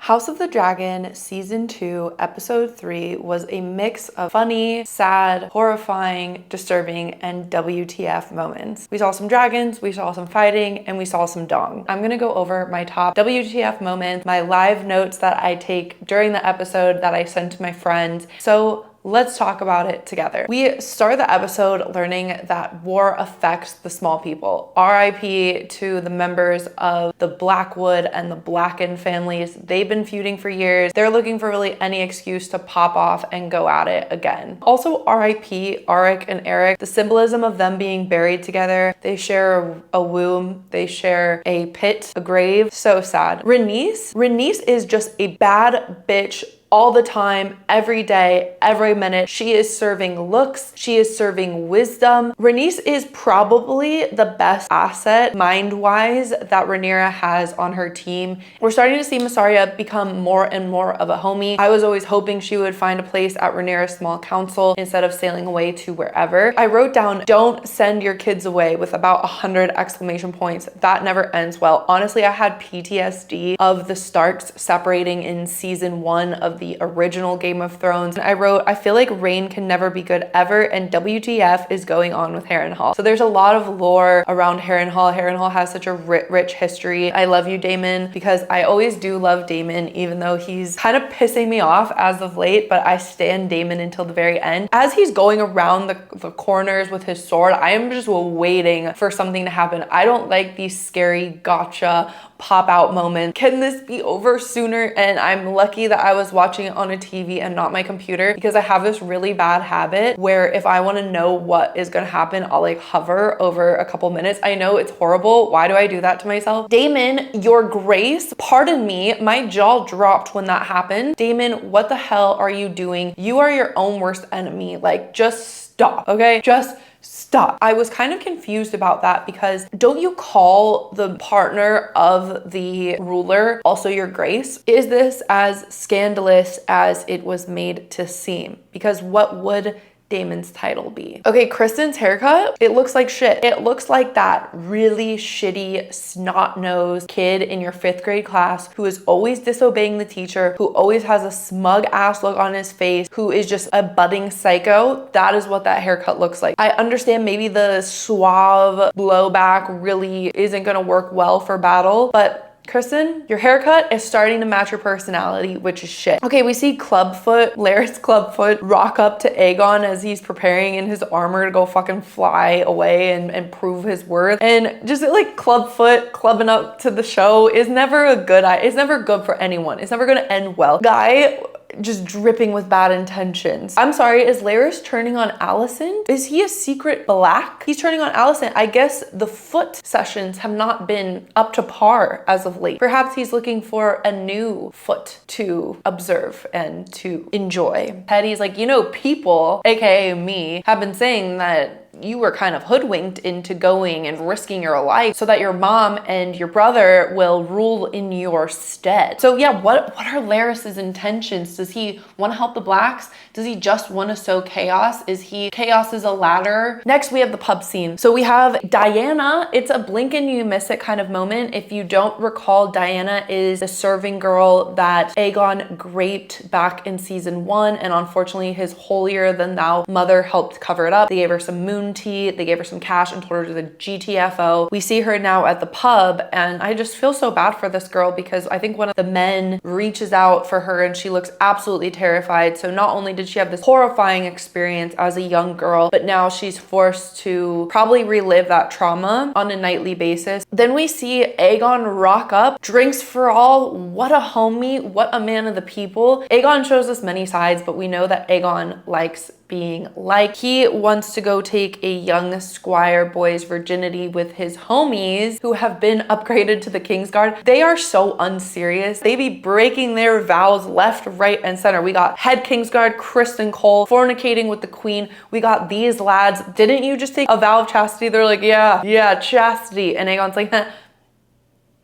House of the Dragon Season 2, Episode 3 was a mix of funny, sad, horrifying, disturbing, and WTF moments. We saw some dragons, we saw some fighting, and we saw some dong. I'm gonna go over my top WTF moments, my live notes that I take during the episode that I send to my friends. So let's talk about it together. We start the episode learning that war affects the small people. RIP to the members of the Blackwood and the Blacken families. They've been feuding for years. They're looking for really any excuse to pop off and go at it again. Also RIP Arik and Eric. The symbolism of them being buried together. They share a womb. They share a pit, a grave. So sad. Rhaenys is just a bad bitch all the time, every day, every minute. She is serving looks. She is serving wisdom. Rhaenys is probably the best asset, mind-wise, that Rhaenyra has on her team. We're starting to see Mysaria become more and more of a homie. I was always hoping she would find a place at Rhaenyra's small council instead of sailing away to wherever. I wrote down, don't send your kids away, with about 100 exclamation points. That never ends well. Honestly, I had PTSD of the Starks separating in season 1 of the original Game of Thrones. I wrote, I feel like reign can never be good ever, and WTF is going on with Harrenhal. So there's a lot of lore around Harrenhal. Harrenhal has such a rich history. I love you, Daemon, because I always do love Daemon, even though he's kind of pissing me off as of late, but I stand Daemon until the very end. As he's going around the corners with his sword, I am just waiting for something to happen. I don't like these scary gotcha pop out moments. Can this be over sooner? And I'm lucky that I was watching it on a TV and not my computer, because I have this really bad habit where if I want to know what is going to happen, I'll like hover over a couple minutes. I know it's horrible. Why do I do that to myself? Daemon, your grace, pardon me, my jaw dropped when that happened. Daemon, what the hell are you doing? You are your own worst enemy. Like, just stop, okay? Just stop. I was kind of confused about that, because don't you call the partner of the ruler also your grace? Is this as scandalous as it was made to seem? Because what would Daemon's title be? Okay, Kristen's haircut, it looks like shit. It looks like that really shitty snot-nosed kid in your 5th grade class who is always disobeying the teacher, who always has a smug ass look on his face, who is just a budding psycho. That is what that haircut looks like. I understand maybe the suave blowback really isn't gonna work well for battle, but Kristen, your haircut is starting to match your personality, which is shit. Okay, we see Clubfoot, Larys Clubfoot, rock up to Aegon as he's preparing in his armor to go fucking fly away and prove his worth. And just like Clubfoot clubbing up to the show is never a good, it's never good for anyone. It's never gonna end well. Guy just dripping with bad intentions. I'm sorry, is Larys turning on Alicent? Is he a secret black? He's turning on Alicent. I guess the foot sessions have not been up to par as of late. Perhaps he's looking for a new foot to observe and to enjoy. Teddy's like, you know, people, aka me, have been saying that you were kind of hoodwinked into going and risking your life so that your mom and your brother will rule in your stead. So yeah, what are Larys's intentions? Does he want to help the blacks? Does he just want to sow chaos? Chaos is a ladder? Next, we have the pub scene. So we have Diana. It's a blink and you miss it kind of moment. If you don't recall, Diana is the serving girl that Aegon raped back in season 1, and unfortunately his holier than thou mother helped cover it up. They gave her some moon tea, they gave her some cash and told her to the GTFO. We see her now at the pub, and I just feel so bad for this girl, because I think one of the men reaches out for her and she looks absolutely terrified. So not only did she have this horrifying experience as a young girl, but now she's forced to probably relive that trauma on a nightly basis. Then we see Aegon rock up, drinks for all. What a homie, what a man of the people. Aegon shows us many sides, but we know that Aegon likes being like. He wants to go take a young squire boy's virginity with his homies who have been upgraded to the Kingsguard. They are so unserious. They be breaking their vows left, right, and center. We got head Kingsguard Kristen Cole fornicating with the queen. We got these lads. Didn't you just take a vow of chastity? They're like, yeah, chastity. And Aegon's like,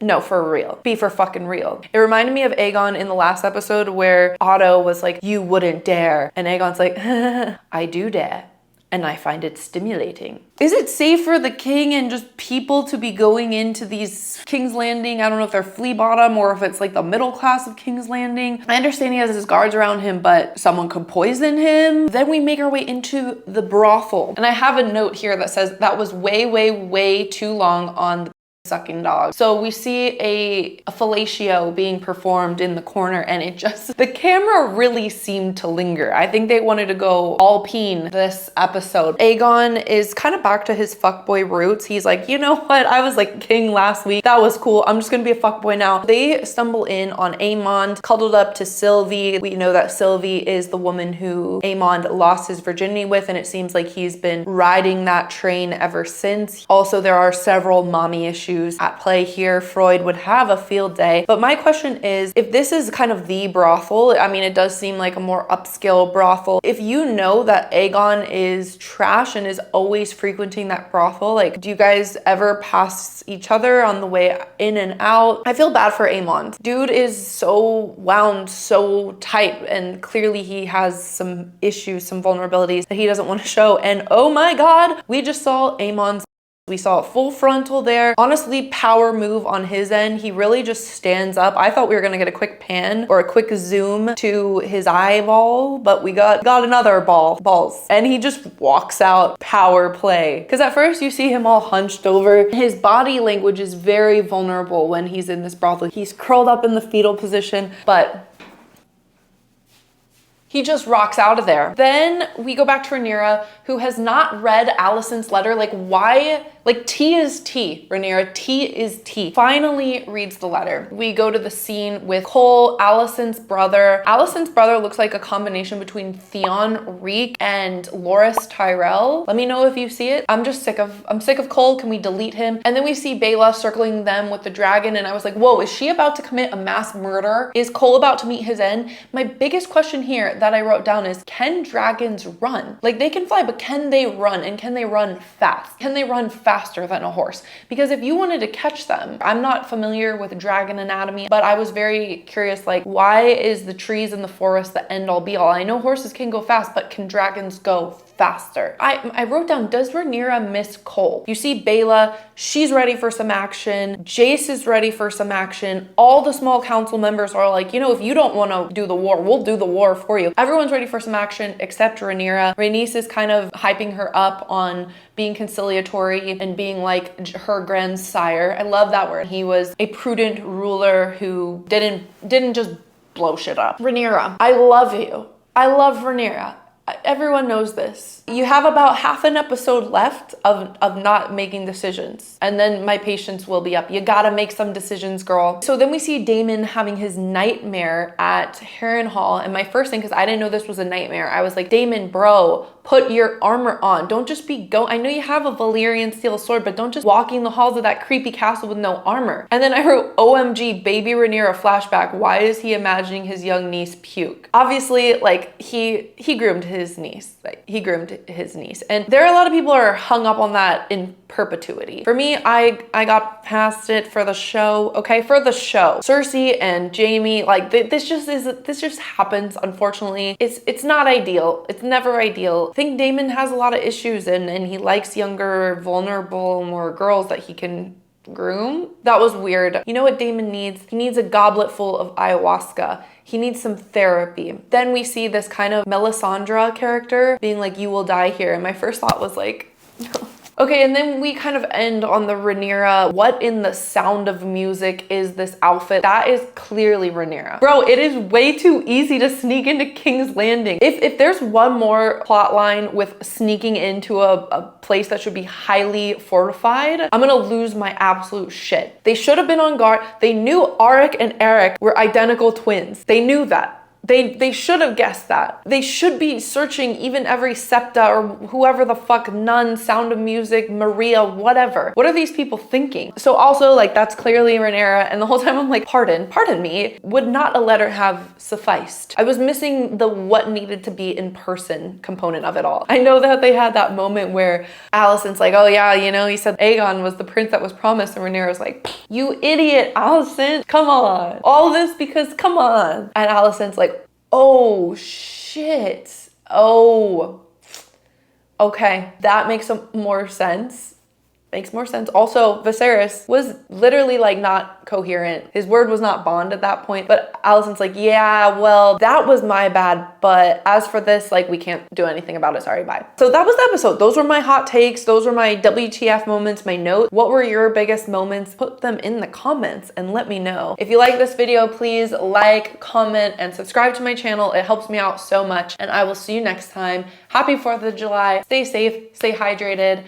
no, for real. Be for fucking real. It reminded me of Aegon in the last episode where Otto was like, you wouldn't dare. And Aegon's like, I do dare. and I find it stimulating. Is it safe for the king and just people to be going into these King's Landing? I don't know if they're flea bottom or if it's like the middle class of King's Landing. I understand he has his guards around him, but someone could poison him. Then we make our way into the brothel. And I have a note here that says that was way, way, way too long on the sucking dog. So we see a fellatio being performed in the corner, and it just, the camera really seemed to linger. I think they wanted to go all peen this episode. Aegon is kind of back to his fuckboy roots. He's like, you know what? I was like king last week. That was cool. I'm just gonna be a fuckboy now. They stumble in on Aemond, cuddled up to Sylvie. We know that Sylvie is the woman who Aemond lost his virginity with, and it seems like he's been riding that train ever since. Also, there are several mommy issues at play here. Freud would have a field day. But my question is, if this is kind of the brothel, I mean, it does seem like a more upscale brothel. If you know that Aegon is trash and is always frequenting that brothel, like, do you guys ever pass each other on the way in and out? I feel bad for Aemond. Dude is so wound, so tight, and clearly he has some issues, some vulnerabilities that he doesn't want to show. And oh my God, we just saw Aemond's. We saw a full frontal there. Honestly, power move on his end. He really just stands up. I thought we were gonna get a quick pan or a quick zoom to his eyeball, but we got another balls. And he just walks out, power play. Because at first you see him all hunched over. His body language is very vulnerable when he's in this brothel. He's curled up in the fetal position, but he just rocks out of there. Then we go back to Rhaenyra, who has not read Alicent's letter. Like, why? Like, T is T, Rhaenyra, T is T. Finally reads the letter. We go to the scene with Cole, Alicent's brother. Alicent's brother looks like a combination between Theon Reek and Loras Tyrell. Let me know if you see it. I'm sick of Cole. Can we delete him? And then we see Baela circling them with the dragon, and I was like, whoa, is she about to commit a mass murder? Is Cole about to meet his end? My biggest question here that I wrote down is, can dragons run? Like, they can fly, but can they run? And can they run fast? Can they run faster than a horse? Because if you wanted to catch them, I'm not familiar with dragon anatomy, but I was very curious, like, why is the trees in the forest the end all be all? I know horses can go fast, but can dragons go faster? I wrote down, does Rhaenyra miss Cole? You see Baela, she's ready for some action. Jace is ready for some action. All the small council members are like, you know, if you don't want to do the war, we'll do the war for you. Everyone's ready for some action except Rhaenyra. Rhaenys is kind of hyping her up on being conciliatory and being like her grandsire. I love that word. He was a prudent ruler who didn't just blow shit up. Rhaenyra, I love you. I love Rhaenyra. Everyone knows this. You have about half an episode left of not making decisions, and then my patience will be up. You gotta make some decisions, girl. So then we see Daemon having his nightmare at Harrenhal, and my first thing, because I didn't know this was a nightmare, I was like, Daemon, bro, put your armor on. Don't just be I know you have a Valyrian steel sword, but don't just walking the halls of that creepy castle with no armor. And then I wrote, OMG, baby Rhaenyra flashback. Why is he imagining his young niece puke? Obviously, like, he groomed his niece. Like, he groomed his niece. And there are a lot of people are hung up on that in perpetuity. For me, I got past it for the show. Okay, for the show. Cersei and Jaime, like, this just happens, unfortunately. It's not ideal. It's never ideal. I think Daemon has a lot of issues and he likes younger, vulnerable, more girls that he can groom. That was weird. You know what Daemon needs? He needs a goblet full of ayahuasca. He needs some therapy. Then we see this kind of Melisandre character being like, you will die here. And my first thought was like, no. Okay, and then we kind of end on the Rhaenyra. What in the Sound of Music is this outfit? That is clearly Rhaenyra. Bro, it is way too easy to sneak into King's Landing. If there's one more plot line with sneaking into a place that should be highly fortified, I'm gonna lose my absolute shit. They should have been on guard. They knew Arik and Eric were identical twins. They knew that. They should have guessed that. They should be searching even every septa or whoever the fuck, Nun, Sound of Music, Maria, whatever. What are these people thinking? So also, like, that's clearly Rhaenyra, and the whole time I'm like, pardon me, would not a letter have sufficed? I was missing the what needed to be in person component of it all. I know that they had that moment where Alicent's like, oh yeah, you know, he said Aegon was the prince that was promised, and Rhaenyra's like, you idiot, Alicent, come on. All this because, come on. And Alicent's like, oh shit. Oh Okay, that makes more sense. Makes more sense. Also, Viserys was literally like not coherent. His word was not bond at that point. But Alicent's like, yeah, well, that was my bad. But as for this, like, we can't do anything about it. Sorry, bye. So that was the episode. Those were my hot takes. Those were my WTF moments, my notes. What were your biggest moments? Put them in the comments and let me know. If you like this video, please like, comment, and subscribe to my channel. It helps me out so much. And I will see you next time. Happy 4th of July. Stay safe, stay hydrated.